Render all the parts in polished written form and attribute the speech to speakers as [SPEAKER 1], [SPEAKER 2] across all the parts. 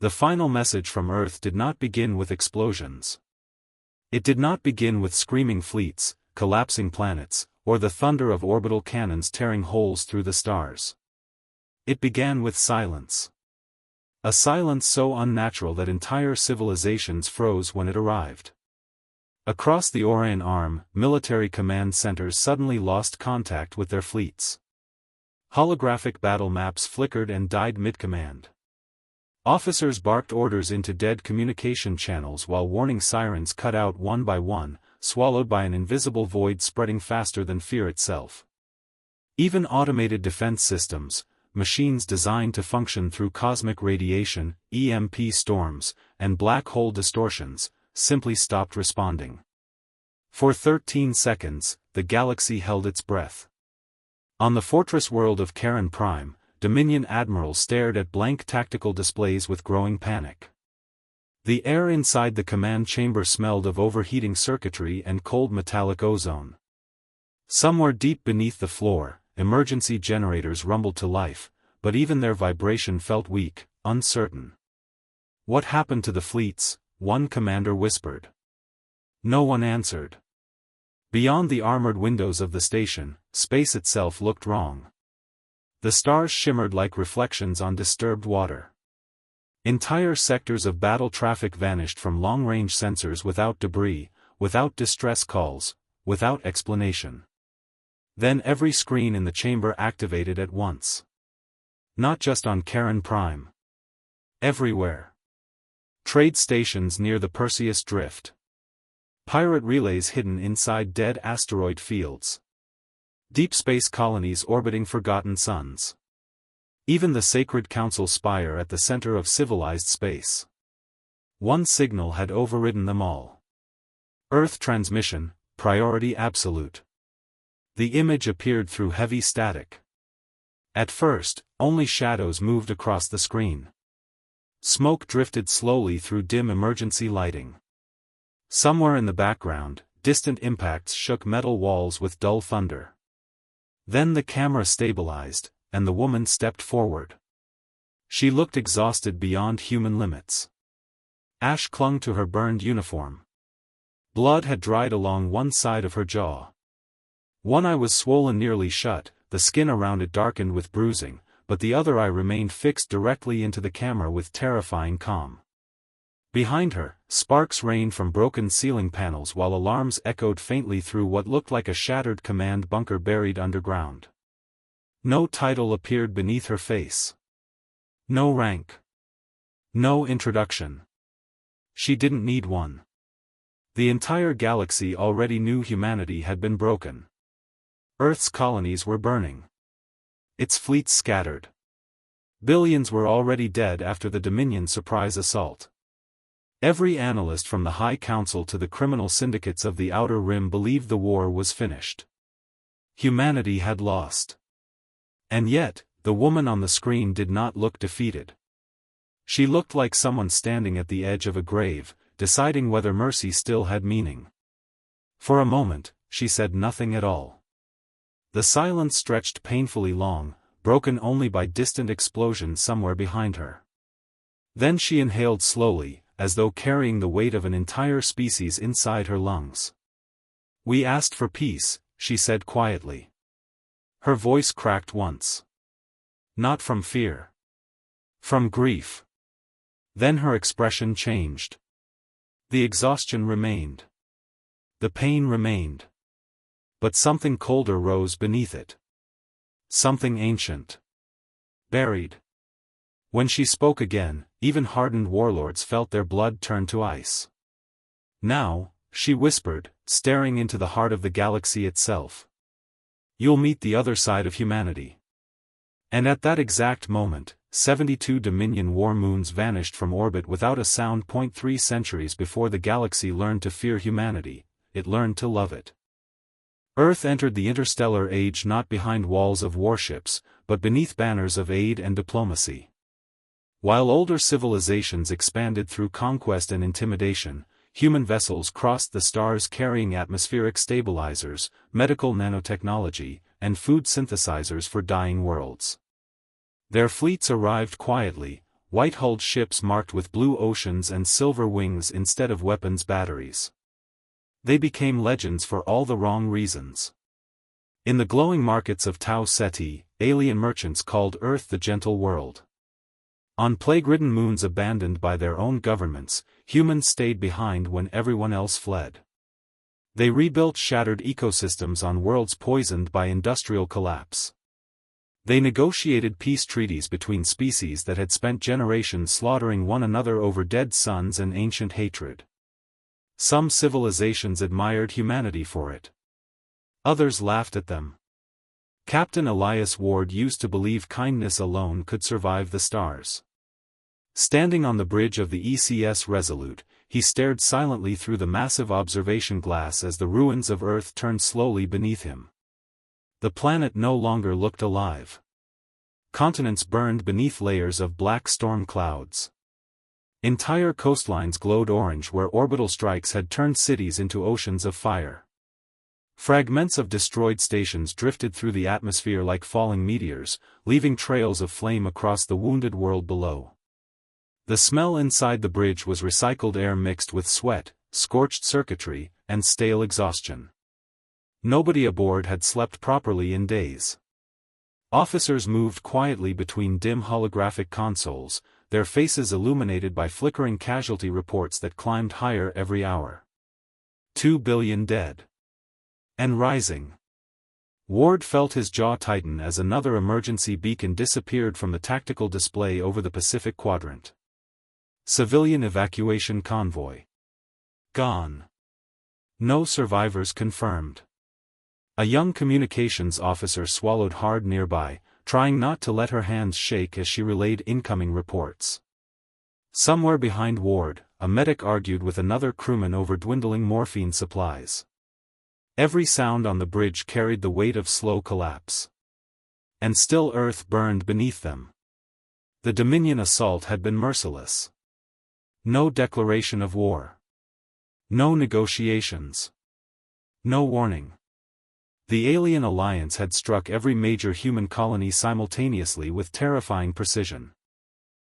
[SPEAKER 1] The final message from Earth did not begin with explosions. It did not begin with screaming fleets, collapsing planets, or the thunder of orbital cannons tearing holes through the stars. It began with silence. A silence so unnatural that entire civilizations froze when it arrived. Across the Orion Arm, military command centers suddenly lost contact with their fleets. Holographic battle maps flickered and died mid-command. Officers barked orders into dead communication channels while warning sirens cut out one by one, swallowed by an invisible void spreading faster than fear itself. Even automated defense systems, machines designed to function through cosmic radiation, EMP storms, and black hole distortions, simply stopped responding. For 13 seconds, the galaxy held its breath. On the fortress world of Charon Prime, Dominion admirals stared at blank tactical displays with growing panic. The air inside the command chamber smelled of overheating circuitry and cold metallic ozone. Somewhere deep beneath the floor, emergency generators rumbled to life, but even their vibration felt weak, uncertain. "What happened to the fleets?" one commander whispered. No one answered. Beyond the armored windows of the station, space itself looked wrong. The stars shimmered like reflections on disturbed water. Entire sectors of battle traffic vanished from long-range sensors without debris, without distress calls, without explanation. Then every screen in the chamber activated at once. Not just on Charon Prime. Everywhere. Trade stations near the Perseus Drift. Pirate relays hidden inside dead asteroid fields. Deep space colonies orbiting forgotten suns. Even the sacred council spire at the center of civilized space. One signal had overridden them all. Earth transmission, priority absolute. The image appeared through heavy static. At first, only shadows moved across the screen. Smoke drifted slowly through dim emergency lighting. Somewhere in the background, distant impacts shook metal walls with dull thunder. Then the camera stabilized, and the woman stepped forward. She looked exhausted beyond human limits. Ash clung to her burned uniform. Blood had dried along one side of her jaw. One eye was swollen nearly shut, the skin around it darkened with bruising, but the other eye remained fixed directly into the camera with terrifying calm. Behind her, sparks rained from broken ceiling panels while alarms echoed faintly through what looked like a shattered command bunker buried underground. No title appeared beneath her face. No rank. No introduction. She didn't need one. The entire galaxy already knew humanity had been broken. Earth's colonies were burning. Its fleets scattered. Billions were already dead after the Dominion surprise assault. Every analyst from the High Council to the criminal syndicates of the Outer Rim believed the war was finished. Humanity had lost. And yet, the woman on the screen did not look defeated. She looked like someone standing at the edge of a grave, deciding whether mercy still had meaning. For a moment, she said nothing at all. The silence stretched painfully long, broken only by distant explosions somewhere behind her. Then she inhaled slowly, as though carrying the weight of an entire species inside her lungs. "We asked for peace," she said quietly. Her voice cracked once. Not from fear. From grief. Then her expression changed. The exhaustion remained. The pain remained. But something colder rose beneath it. Something ancient. Buried. When she spoke again, even hardened warlords felt their blood turn to ice. "Now," she whispered, staring into the heart of the galaxy itself. "You'll meet the other side of humanity." And at that exact moment, 72 Dominion war moons vanished from orbit without a sound. 3 centuries before the galaxy learned to fear humanity, it learned to love it. Earth entered the interstellar age not behind walls of warships, but beneath banners of aid and diplomacy. While older civilizations expanded through conquest and intimidation, human vessels crossed the stars carrying atmospheric stabilizers, medical nanotechnology, and food synthesizers for dying worlds. Their fleets arrived quietly, white-hulled ships marked with blue oceans and silver wings instead of weapons batteries. They became legends for all the wrong reasons. In the glowing markets of Tau Ceti, alien merchants called Earth the gentle world. On plague-ridden moons abandoned by their own governments, humans stayed behind when everyone else fled. They rebuilt shattered ecosystems on worlds poisoned by industrial collapse. They negotiated peace treaties between species that had spent generations slaughtering one another over dead suns and ancient hatred. Some civilizations admired humanity for it. Others laughed at them. Captain Elias Ward used to believe kindness alone could survive the stars. Standing on the bridge of the ECS Resolute, he stared silently through the massive observation glass as the ruins of Earth turned slowly beneath him. The planet no longer looked alive. Continents burned beneath layers of black storm clouds. Entire coastlines glowed orange where orbital strikes had turned cities into oceans of fire. Fragments of destroyed stations drifted through the atmosphere like falling meteors, leaving trails of flame across the wounded world below. The smell inside the bridge was recycled air mixed with sweat, scorched circuitry, and stale exhaustion. Nobody aboard had slept properly in days. Officers moved quietly between dim holographic consoles, their faces illuminated by flickering casualty reports that climbed higher every hour. 2 billion dead. And rising. Ward felt his jaw tighten as another emergency beacon disappeared from the tactical display over the Pacific Quadrant. Civilian evacuation convoy. Gone. No survivors confirmed. A young communications officer swallowed hard nearby, trying not to let her hands shake as she relayed incoming reports. Somewhere behind Ward, a medic argued with another crewman over dwindling morphine supplies. Every sound on the bridge carried the weight of slow collapse. And still Earth burned beneath them. The Dominion assault had been merciless. No declaration of war. No negotiations. No warning. The alien alliance had struck every major human colony simultaneously with terrifying precision.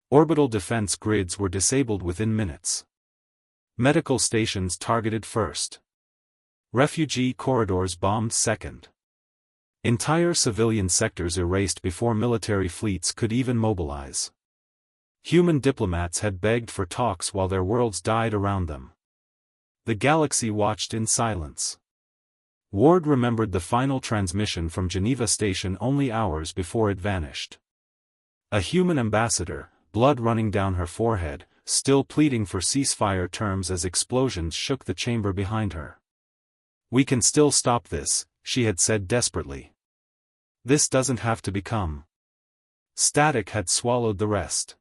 [SPEAKER 1] Orbital defense grids were disabled within minutes. Medical stations targeted first. Refugee corridors bombed second. Entire civilian sectors erased before military fleets could even mobilize. Human diplomats had begged for talks while their worlds died around them. The galaxy watched in silence. Ward remembered the final transmission from Geneva Station only hours before it vanished. A human ambassador, blood running down her forehead, still pleading for ceasefire terms as explosions shook the chamber behind her. "We can still stop this," she had said desperately. "This doesn't have to become." Static had swallowed the rest.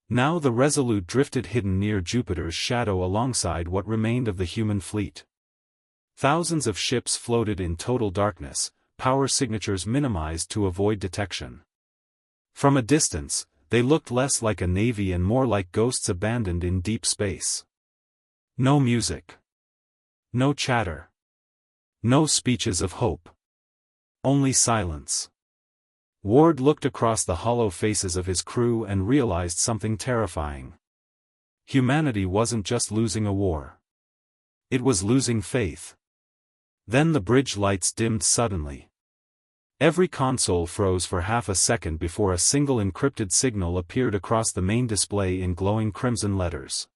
[SPEAKER 1] Now the Resolute drifted hidden near Jupiter's shadow alongside what remained of the human fleet. Thousands of ships floated in total darkness, power signatures minimized to avoid detection. From a distance, they looked less like a navy and more like ghosts abandoned in deep space. No music. No chatter. No speeches of hope. Only silence. Ward looked across the hollow faces of his crew and realized something terrifying. Humanity wasn't just losing a war. It was losing faith. Then the bridge lights dimmed suddenly. Every console froze for half a second before a single encrypted signal appeared across the main display in glowing crimson letters.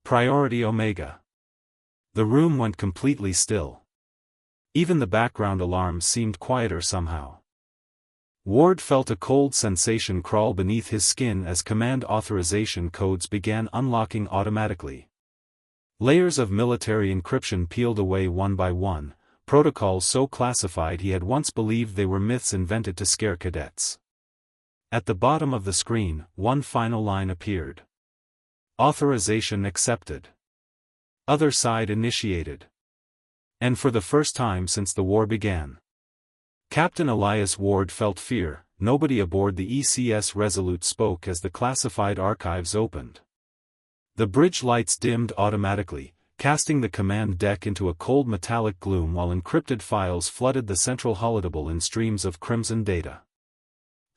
[SPEAKER 1] Priority Omega. The room went completely still. Even the background alarms seemed quieter somehow. Ward felt a cold sensation crawl beneath his skin as command authorization codes began unlocking automatically. Layers of military encryption peeled away one by one, protocols so classified he had once believed they were myths invented to scare cadets. At the bottom of the screen, one final line appeared. Authorization accepted. Other side initiated. And for the first time since the war began. Captain Elias Ward felt fear. Nobody aboard the ECS Resolute spoke as the classified archives opened. The bridge lights dimmed automatically, casting the command deck into a cold metallic gloom while encrypted files flooded the central holodeck in streams of crimson data.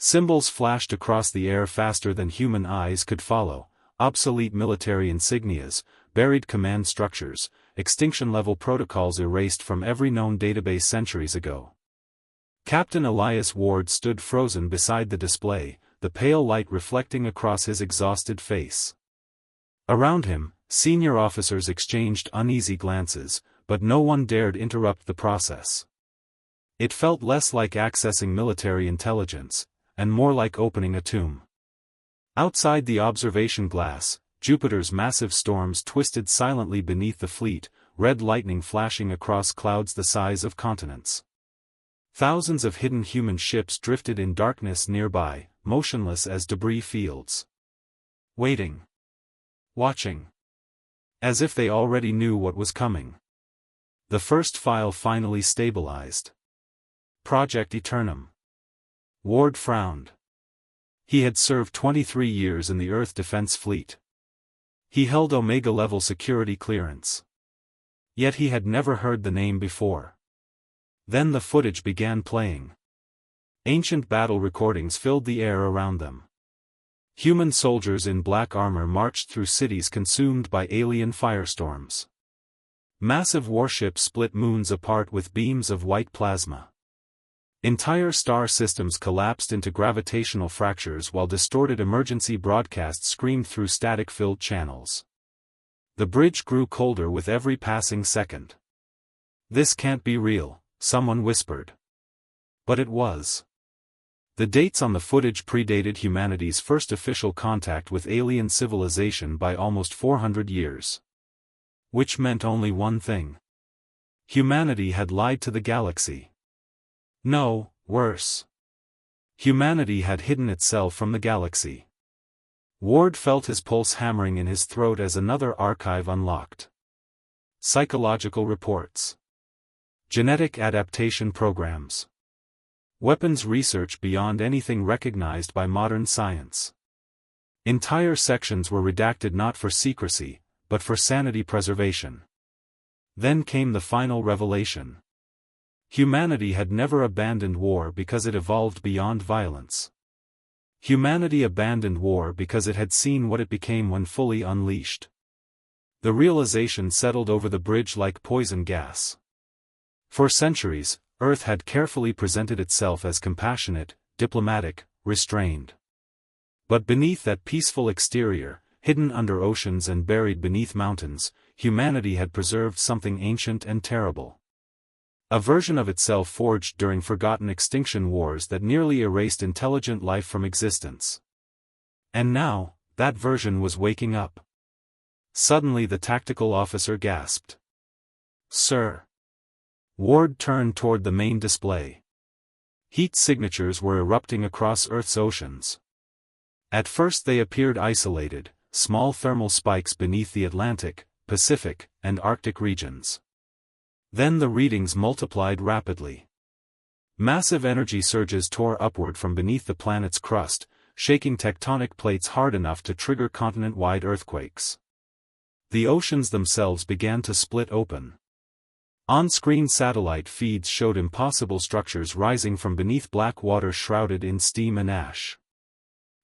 [SPEAKER 1] Symbols flashed across the air faster than human eyes could follow, obsolete military insignias, buried command structures, extinction-level protocols erased from every known database centuries ago. Captain Elias Ward stood frozen beside the display, the pale light reflecting across his exhausted face. Around him, senior officers exchanged uneasy glances, but no one dared interrupt the process. It felt less like accessing military intelligence, and more like opening a tomb. Outside the observation glass, Jupiter's massive storms twisted silently beneath the fleet, red lightning flashing across clouds the size of continents. Thousands of hidden human ships drifted in darkness nearby, motionless as debris fields. Waiting. Watching. As if they already knew what was coming. The first file finally stabilized. Project Eternum. Ward frowned. He had served 23 years in the Earth Defense Fleet. He held Omega-level security clearance. Yet he had never heard the name before. Then the footage began playing. Ancient battle recordings filled the air around them. Human soldiers in black armor marched through cities consumed by alien firestorms. Massive warships split moons apart with beams of white plasma. Entire star systems collapsed into gravitational fractures while distorted emergency broadcasts screamed through static-filled channels. The bridge grew colder with every passing second. "This can't be real," someone whispered. But it was. The dates on the footage predated humanity's first official contact with alien civilization by almost 400 years. Which meant only one thing. Humanity had lied to the galaxy. No, worse. Humanity had hidden itself from the galaxy. Ward felt his pulse hammering in his throat as another archive unlocked. Psychological reports. Genetic adaptation programs. Weapons research beyond anything recognized by modern science. Entire sections were redacted not for secrecy, but for sanity preservation. Then came the final revelation. Humanity had never abandoned war because it evolved beyond violence. Humanity abandoned war because it had seen what it became when fully unleashed. The realization settled over the bridge like poison gas. For centuries, Earth had carefully presented itself as compassionate, diplomatic, restrained. But beneath that peaceful exterior, hidden under oceans and buried beneath mountains, humanity had preserved something ancient and terrible. A version of itself forged during forgotten extinction wars that nearly erased intelligent life from existence. And now, that version was waking up. Suddenly the tactical officer gasped. "Sir." Ward turned toward the main display. Heat signatures were erupting across Earth's oceans. At first they appeared isolated, small thermal spikes beneath the Atlantic, Pacific, and Arctic regions. Then the readings multiplied rapidly. Massive energy surges tore upward from beneath the planet's crust, shaking tectonic plates hard enough to trigger continent-wide earthquakes. The oceans themselves began to split open. On-screen satellite feeds showed impossible structures rising from beneath black water shrouded in steam and ash.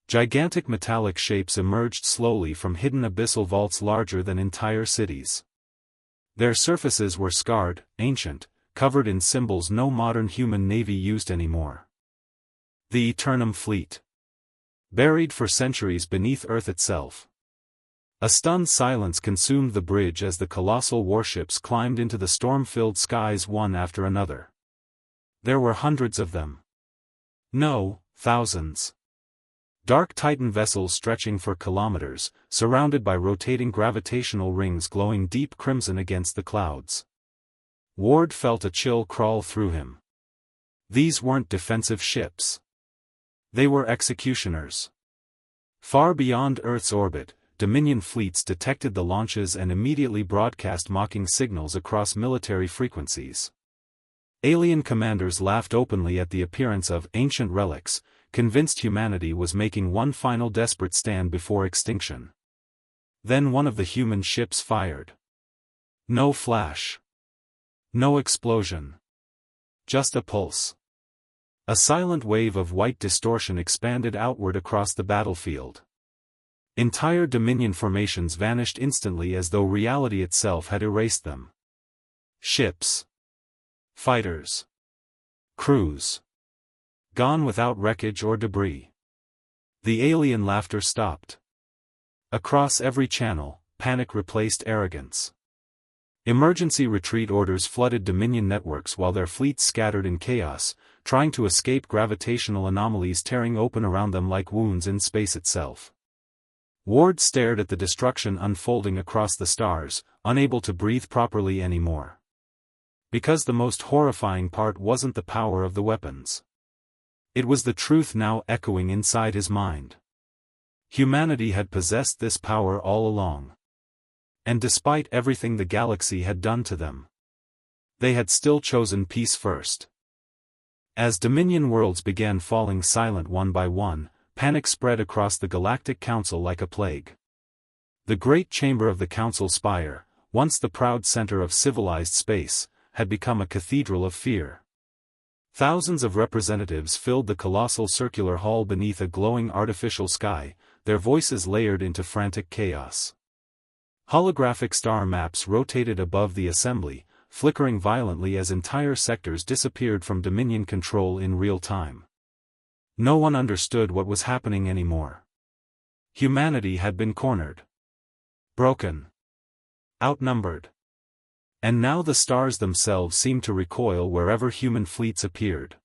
[SPEAKER 1] Gigantic metallic shapes emerged slowly from hidden abyssal vaults larger than entire cities. Their surfaces were scarred, ancient, covered in symbols no modern human navy used anymore. The Eternum Fleet. Buried for centuries beneath Earth itself. A stunned silence consumed the bridge as the colossal warships climbed into the storm-filled skies one after another. There were hundreds of them. No, thousands. Dark Titan vessels stretching for kilometers, surrounded by rotating gravitational rings glowing deep crimson against the clouds. Ward felt a chill crawl through him. These weren't defensive ships. They were executioners. Far beyond Earth's orbit, Dominion fleets detected the launches and immediately broadcast mocking signals across military frequencies. Alien commanders laughed openly at the appearance of ancient relics, convinced humanity was making one final desperate stand before extinction. Then one of the human ships fired. No flash. No explosion. Just a pulse. A silent wave of white distortion expanded outward across the battlefield. Entire Dominion formations vanished instantly as though reality itself had erased them. Ships, fighters, crews, gone without wreckage or debris. The alien laughter stopped. Across every channel, panic replaced arrogance. Emergency retreat orders flooded Dominion networks while their fleets scattered in chaos, trying to escape gravitational anomalies tearing open around them like wounds in space itself. Ward stared at the destruction unfolding across the stars, unable to breathe properly anymore. Because the most horrifying part wasn't the power of the weapons. It was the truth now echoing inside his mind. Humanity had possessed this power all along. And despite everything the galaxy had done to them, they had still chosen peace first. As Dominion worlds began falling silent one by one, panic spread across the Galactic Council like a plague. The great chamber of the Council spire, once the proud center of civilized space, had become a cathedral of fear. Thousands of representatives filled the colossal circular hall beneath a glowing artificial sky, their voices layered into frantic chaos. Holographic star maps rotated above the assembly, flickering violently as entire sectors disappeared from Dominion control in real time. No one understood what was happening anymore. Humanity had been cornered. Broken. Outnumbered. And now the stars themselves seemed to recoil wherever human fleets appeared.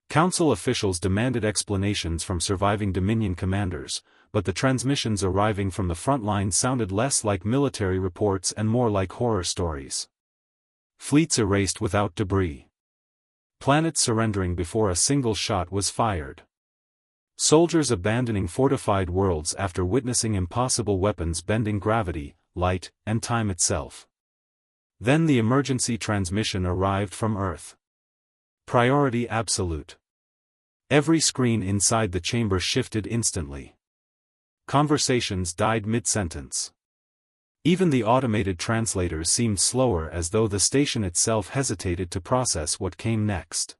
[SPEAKER 1] Council officials demanded explanations from surviving Dominion commanders, but the transmissions arriving from the front line sounded less like military reports and more like horror stories. Fleets erased without debris. Planets surrendering before a single shot was fired. Soldiers abandoning fortified worlds after witnessing impossible weapons bending gravity, light, and time itself. Then the emergency transmission arrived from Earth. Priority absolute. Every screen inside the chamber shifted instantly. Conversations died mid-sentence. Even the automated translators seemed slower as though the station itself hesitated to process what came next.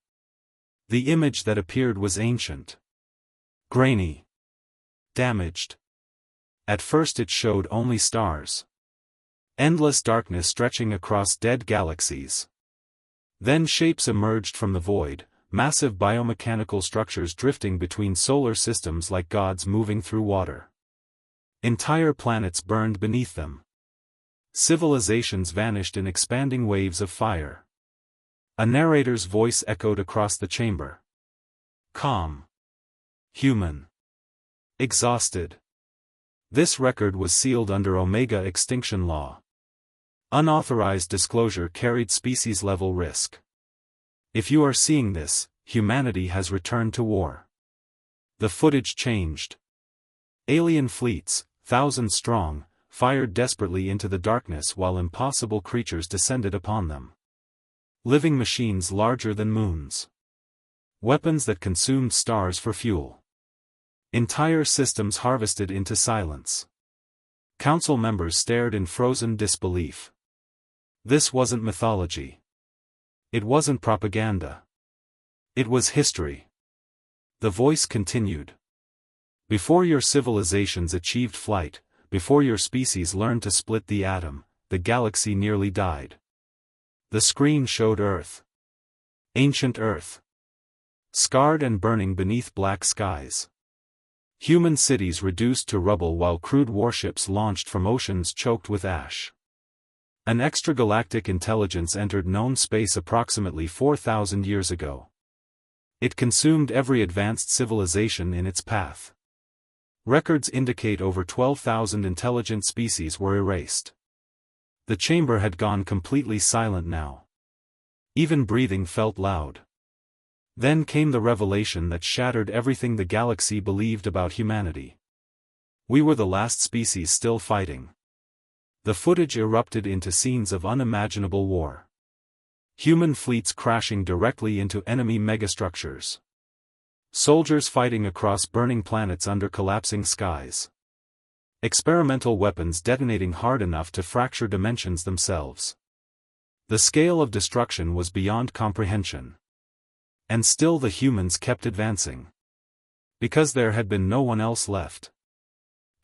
[SPEAKER 1] The image that appeared was ancient. Grainy. Damaged. At first it showed only stars. Endless darkness stretching across dead galaxies. Then shapes emerged from the void, massive biomechanical structures drifting between solar systems like gods moving through water. Entire planets burned beneath them. Civilizations vanished in expanding waves of fire. A narrator's voice echoed across the chamber. Calm. Human. Exhausted. This record was sealed under Omega extinction law. Unauthorized disclosure carried species-level risk. If you are seeing this, humanity has returned to war. The footage changed. Alien fleets, thousands strong, fired desperately into the darkness while impossible creatures descended upon them. Living machines larger than moons. Weapons that consumed stars for fuel. Entire systems harvested into silence. Council members stared in frozen disbelief. This wasn't mythology. It wasn't propaganda. It was history. The voice continued. Before your civilizations achieved flight, before your species learned to split the atom, the galaxy nearly died. The screen showed Earth. Ancient Earth. Scarred and burning beneath black skies. Human cities reduced to rubble while crude warships launched from oceans choked with ash. An extragalactic intelligence entered known space approximately 4,000 years ago. It consumed every advanced civilization in its path. Records indicate over 12,000 intelligent species were erased. The chamber had gone completely silent now. Even breathing felt loud. Then came the revelation that shattered everything the galaxy believed about humanity. We were the last species still fighting. The footage erupted into scenes of unimaginable war. Human fleets crashing directly into enemy megastructures. Soldiers fighting across burning planets under collapsing skies. Experimental weapons detonating hard enough to fracture dimensions themselves. The scale of destruction was beyond comprehension. And still the humans kept advancing. Because there had been no one else left.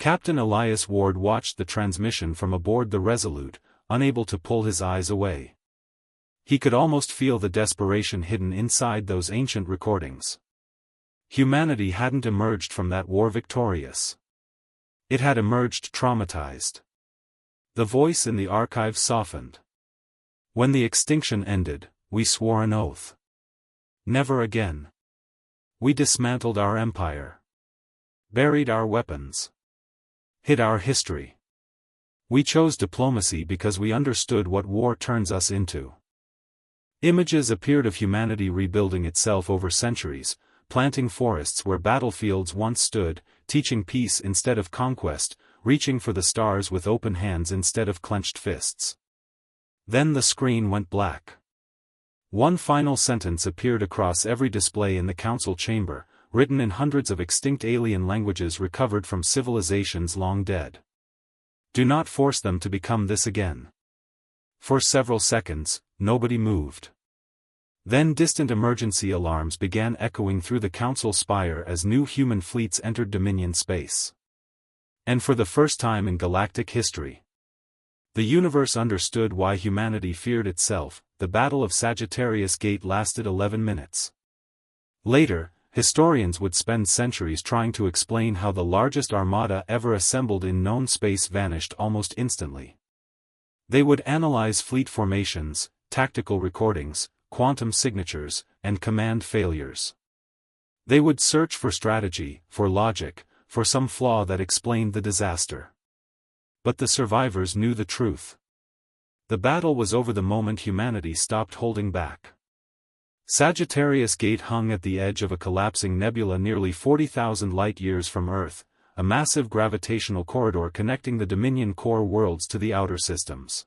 [SPEAKER 1] Captain Elias Ward watched the transmission from aboard the Resolute, unable to pull his eyes away. He could almost feel the desperation hidden inside those ancient recordings. Humanity hadn't emerged from that war victorious. It had emerged traumatized. The voice in the archive softened. When the extinction ended, we swore an oath. Never again. We dismantled our empire. Buried our weapons. Hid our history. We chose diplomacy because we understood what war turns us into. Images appeared of humanity rebuilding itself over centuries, planting forests where battlefields once stood, teaching peace instead of conquest, reaching for the stars with open hands instead of clenched fists. Then the screen went black. One final sentence appeared across every display in the council chamber, written in hundreds of extinct alien languages recovered from civilizations long dead. Do not force them to become this again. For several seconds, nobody moved. Then distant emergency alarms began echoing through the council spire as new human fleets entered Dominion space. And for the first time in galactic history, the universe understood why humanity feared itself. The Battle of Sagittarius Gate lasted 11 minutes. Later, historians would spend centuries trying to explain how the largest armada ever assembled in known space vanished almost instantly. They would analyze fleet formations, tactical recordings, quantum signatures, and command failures. They would search for strategy, for logic, for some flaw that explained the disaster. But the survivors knew the truth. The battle was over the moment humanity stopped holding back. Sagittarius Gate hung at the edge of a collapsing nebula nearly 40,000 light-years from Earth, a massive gravitational corridor connecting the Dominion core worlds to the outer systems.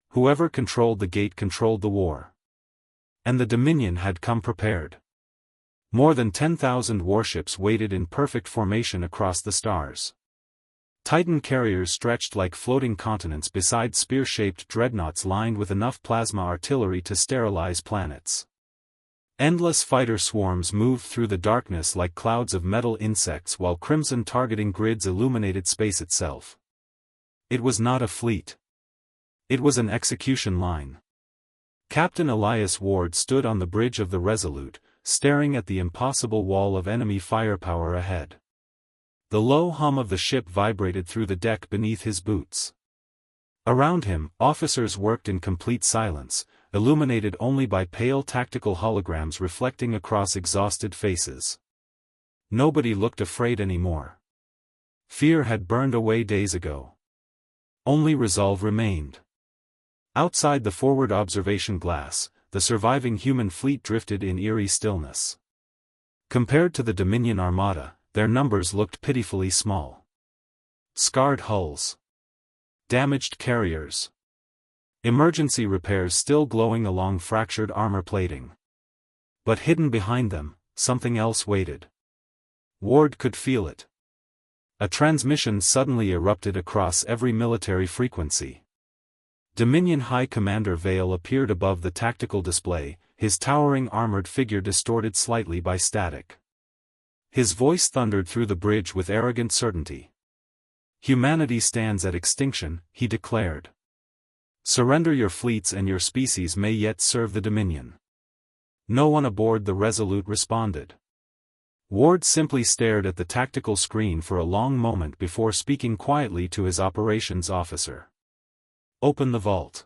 [SPEAKER 1] Whoever controlled the gate controlled the war. And the Dominion had come prepared. More than 10,000 warships waited in perfect formation across the stars. Titan carriers stretched like floating continents beside spear-shaped dreadnoughts lined with enough plasma artillery to sterilize planets. Endless fighter swarms moved through the darkness like clouds of metal insects while crimson targeting grids illuminated space itself. It was not a fleet. It was an execution line. Captain Elias Ward stood on the bridge of the Resolute, staring at the impossible wall of enemy firepower ahead. The low hum of the ship vibrated through the deck beneath his boots. Around him, officers worked in complete silence, illuminated only by pale tactical holograms reflecting across exhausted faces. Nobody looked afraid anymore. Fear had burned away days ago. Only resolve remained. Outside the forward observation glass, the surviving human fleet drifted in eerie stillness. Compared to the Dominion Armada, their numbers looked pitifully small. Scarred hulls. Damaged carriers. Emergency repairs still glowing along fractured armor plating. But hidden behind them, something else waited. Ward could feel it. A transmission suddenly erupted across every military frequency. Dominion High Commander Vale appeared above the tactical display, his towering armored figure distorted slightly by static. His voice thundered through the bridge with arrogant certainty. Humanity stands at extinction, he declared. Surrender your fleets and your species may yet serve the Dominion. No one aboard the Resolute responded. Ward simply stared at the tactical screen for a long moment before speaking quietly to his operations officer. Open the vault.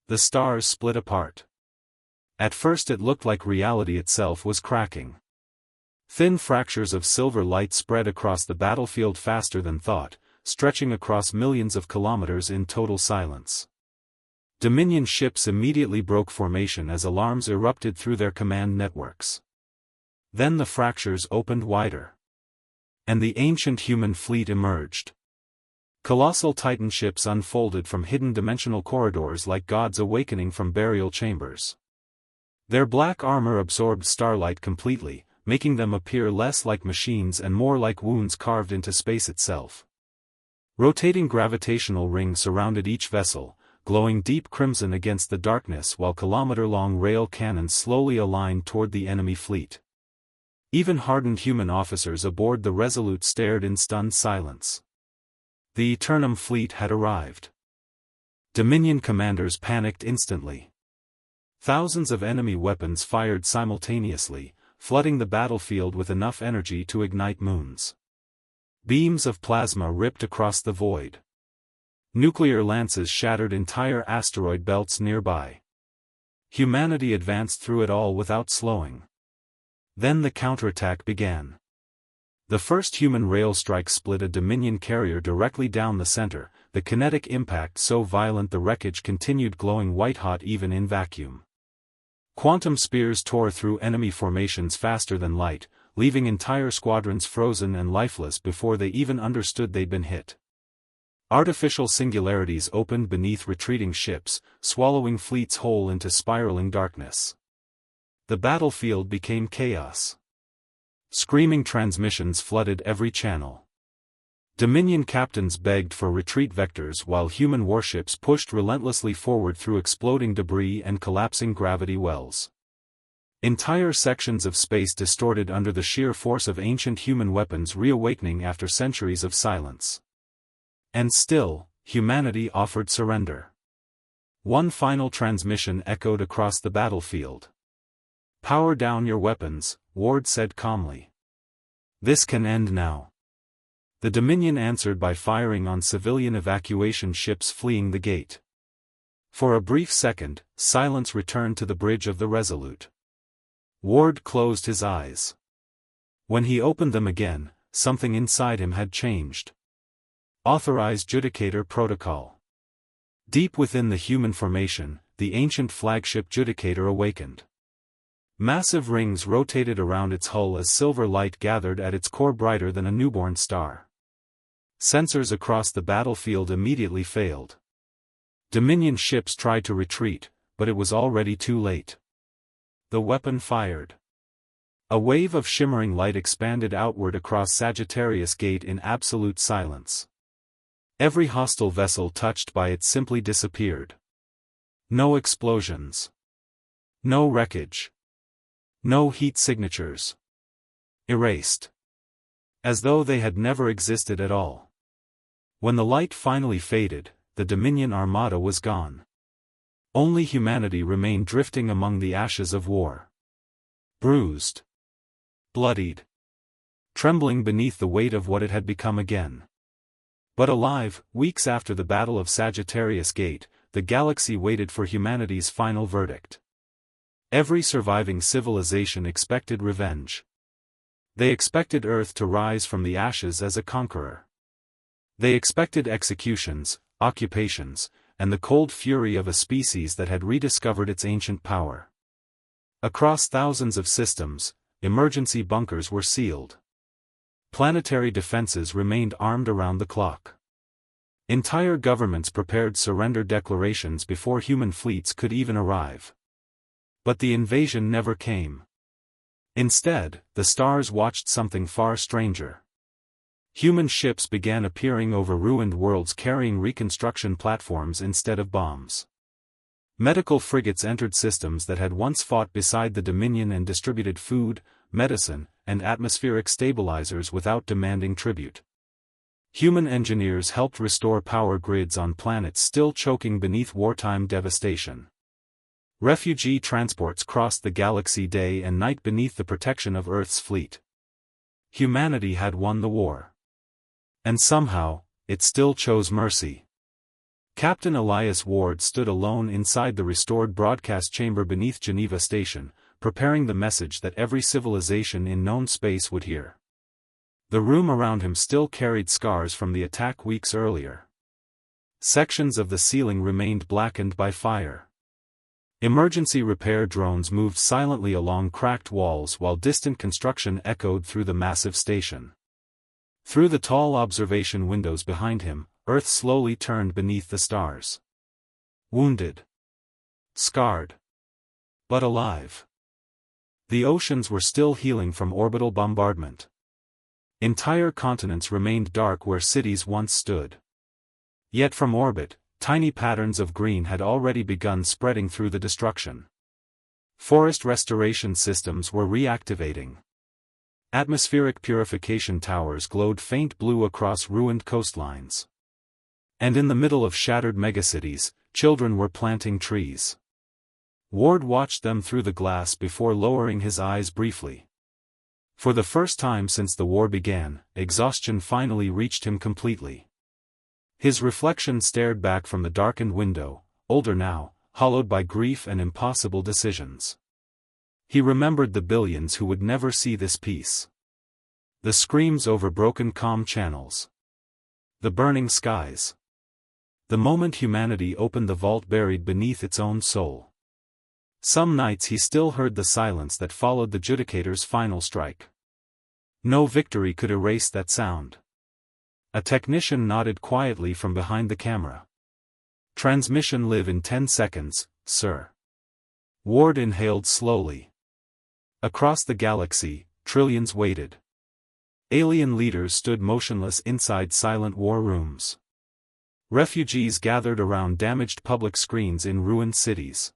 [SPEAKER 1] The stars split apart. At first it looked like reality itself was cracking. Thin fractures of silver light spread across the battlefield faster than thought, stretching across millions of kilometers in total silence. Dominion ships immediately broke formation as alarms erupted through their command networks. Then the fractures opened wider. And the ancient human fleet emerged. Colossal Titan ships unfolded from hidden dimensional corridors like gods awakening from burial chambers. Their black armor absorbed starlight completely, making them appear less like machines and more like wounds carved into space itself. Rotating gravitational rings surrounded each vessel, glowing deep crimson against the darkness while kilometer-long rail cannons slowly aligned toward the enemy fleet. Even hardened human officers aboard the Resolute stared in stunned silence. The Eternum fleet had arrived. Dominion commanders panicked instantly. Thousands of enemy weapons fired simultaneously, flooding the battlefield with enough energy to ignite moons. Beams of plasma ripped across the void. Nuclear lances shattered entire asteroid belts nearby. Humanity advanced through it all without slowing. Then the counterattack began. The first human rail strike split a Dominion carrier directly down the center, the kinetic impact so violent the wreckage continued glowing white-hot even in vacuum. Quantum spears tore through enemy formations faster than light, leaving entire squadrons frozen and lifeless before they even understood they'd been hit. Artificial singularities opened beneath retreating ships, swallowing fleets whole into spiraling darkness. The battlefield became chaos. Screaming transmissions flooded every channel. Dominion captains begged for retreat vectors while human warships pushed relentlessly forward through exploding debris and collapsing gravity wells. Entire sections of space distorted under the sheer force of ancient human weapons reawakening after centuries of silence. And still, humanity offered surrender. One final transmission echoed across the battlefield. "Power down your weapons," Ward said calmly. "This can end now." The Dominion answered by firing on civilian evacuation ships fleeing the gate. For a brief second, silence returned to the bridge of the Resolute. Ward closed his eyes. When he opened them again, something inside him had changed. Authorized Judicator Protocol. Deep within the human formation, the ancient flagship Judicator awakened. Massive rings rotated around its hull as silver light gathered at its core brighter than a newborn star. Sensors across the battlefield immediately failed. Dominion ships tried to retreat, but it was already too late. The weapon fired. A wave of shimmering light expanded outward across Sagittarius Gate in absolute silence. Every hostile vessel touched by it simply disappeared. No explosions. No wreckage. No heat signatures. Erased. As though they had never existed at all. When the light finally faded, the Dominion Armada was gone. Only humanity remained drifting among the ashes of war. Bruised. Bloodied. Trembling beneath the weight of what it had become again. But alive, weeks after the Battle of Sagittarius Gate, the galaxy waited for humanity's final verdict. Every surviving civilization expected revenge. They expected Earth to rise from the ashes as a conqueror. They expected executions, occupations, and the cold fury of a species that had rediscovered its ancient power. Across thousands of systems, emergency bunkers were sealed. Planetary defenses remained armed around the clock. Entire governments prepared surrender declarations before human fleets could even arrive. But the invasion never came. Instead, the stars watched something far stranger. Human ships began appearing over ruined worlds carrying reconstruction platforms instead of bombs. Medical frigates entered systems that had once fought beside the Dominion and distributed food, medicine, and atmospheric stabilizers without demanding tribute. Human engineers helped restore power grids on planets still choking beneath wartime devastation. Refugee transports crossed the galaxy day and night beneath the protection of Earth's fleet. Humanity had won the war. And somehow, it still chose mercy. Captain Elias Ward stood alone inside the restored broadcast chamber beneath Geneva Station, preparing the message that every civilization in known space would hear. The room around him still carried scars from the attack weeks earlier. Sections of the ceiling remained blackened by fire. Emergency repair drones moved silently along cracked walls while distant construction echoed through the massive station. Through the tall observation windows behind him, Earth slowly turned beneath the stars. Wounded. Scarred. But alive. The oceans were still healing from orbital bombardment. Entire continents remained dark where cities once stood. Yet from orbit, tiny patterns of green had already begun spreading through the destruction. Forest restoration systems were reactivating. Atmospheric purification towers glowed faint blue across ruined coastlines. And in the middle of shattered megacities, children were planting trees. Ward watched them through the glass before lowering his eyes briefly. For the first time since the war began, exhaustion finally reached him completely. His reflection stared back from the darkened window, older now, hollowed by grief and impossible decisions. He remembered the billions who would never see this peace. The screams over broken comm channels. The burning skies. The moment humanity opened the vault buried beneath its own soul. Some nights he still heard the silence that followed the Judicator's final strike. No victory could erase that sound. A technician nodded quietly from behind the camera. Transmission live in 10 seconds, sir. Ward inhaled slowly. Across the galaxy, trillions waited. Alien leaders stood motionless inside silent war rooms. Refugees gathered around damaged public screens in ruined cities.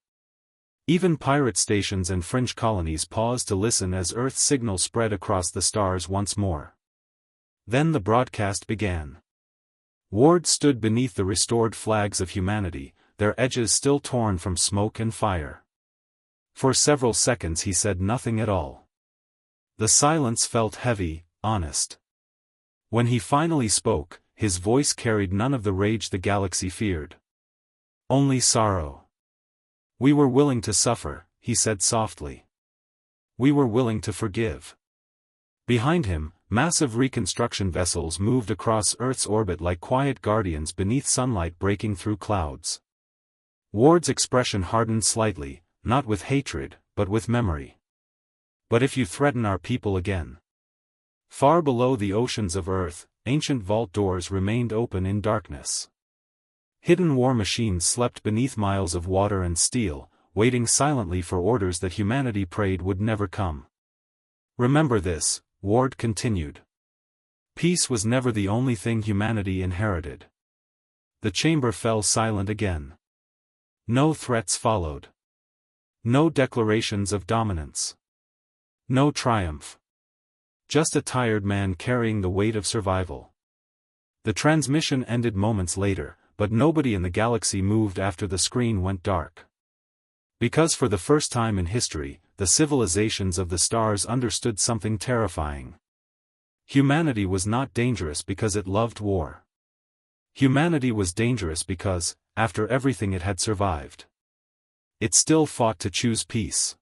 [SPEAKER 1] Even pirate stations and fringe colonies paused to listen as Earth's signal spread across the stars once more. Then the broadcast began. Ward stood beneath the restored flags of humanity, their edges still torn from smoke and fire. For several seconds he said nothing at all. The silence felt heavy, honest. When he finally spoke, his voice carried none of the rage the galaxy feared. Only sorrow. We were willing to suffer, he said softly. We were willing to forgive. Behind him, massive reconstruction vessels moved across Earth's orbit like quiet guardians beneath sunlight breaking through clouds. Ward's expression hardened slightly, not with hatred, but with memory. But if you threaten our people again. Far below the oceans of Earth, ancient vault doors remained open in darkness. Hidden war machines slept beneath miles of water and steel, waiting silently for orders that humanity prayed would never come. Remember this, Ward continued. Peace was never the only thing humanity inherited. The chamber fell silent again. No threats followed. No declarations of dominance. No triumph. Just a tired man carrying the weight of survival. The transmission ended moments later, but nobody in the galaxy moved after the screen went dark. Because for the first time in history, the civilizations of the stars understood something terrifying. Humanity was not dangerous because it loved war. Humanity was dangerous because, after everything it had survived, it still fought to choose peace.